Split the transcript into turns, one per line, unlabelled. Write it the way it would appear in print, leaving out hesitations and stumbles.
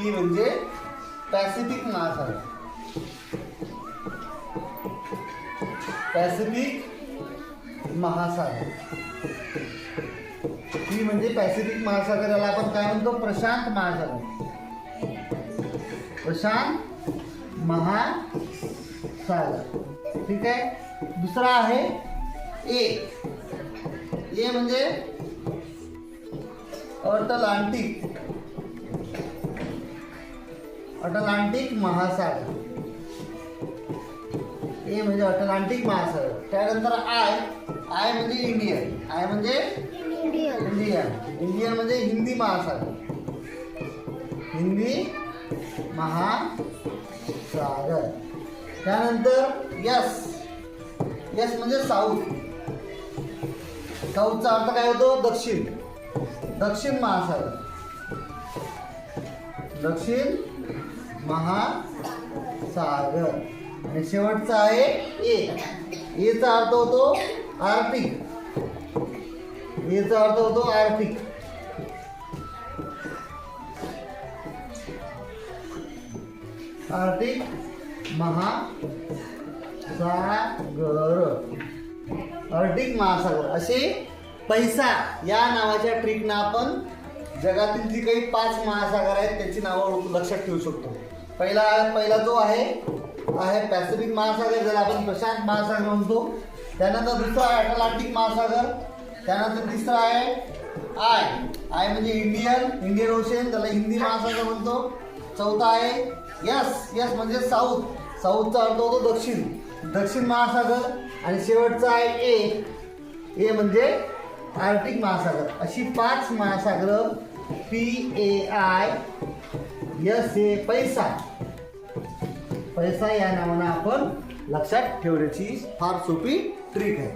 P म्हणजे Pacific महासागर. Pacific महासागर. पी म्हणजे पॅसिफिक महासागर, याला आपण काय म्हणतो? प्रशांत महासागर. प्रशांत महासागर. ठीक आहे. दुसरा आहे ए. ए म्हणजे अटलांटिक. अटलांटिक महासागर. ए म्हणजे अटलांटिक महासागर. त्यानंतर आय. आय म्हणजे इंडियन. आय म्हणजे इंडियन. इंडियन म्हणजे हिंदी महासागर. हिंदी महासागर. त्यानंतर यस. यस म्हणजे साऊथ. साऊथचा अर्थ काय होतो? दक्षिण. दक्षिण महासागर. दक्षिण महासागर. आणि शेवटचा आहे ए. एचा अर्थ होतो आर्टिक. एचा अर्थ होतो आर्टिक. आर्टिक महासागर. आर्टिक महासागर. असे पैसा या नावाच्या ट्रिकनं आपण जगातील जी काही 5 महासागर आहेत त्याची नावं लक्षात ठेवू शकतो. पहिला जो आहे पॅसिफिक महासागर, ज्याला आपण प्रशांत महासागर म्हणतो. त्यानंतर दुसरा आहे अटलांटिक महासागर. त्यानंतर तिसरा आहे आय. आय म्हणजे इंडियन ओशन, त्याला हिंदी महासागर म्हणतो. चौथा आहे यस. यस म्हणजे साऊथ. साऊथचा अर्थ होतो दक्षिण महासागर. आणि शेवटचा आहे ए. ए म्हणजे आर्टिक महासागर. अशी 5 महासागर PAI. यस हे पैसा या नावानं आपण लक्षात ठेवण्याची फार सोपी ट्रिक आहे.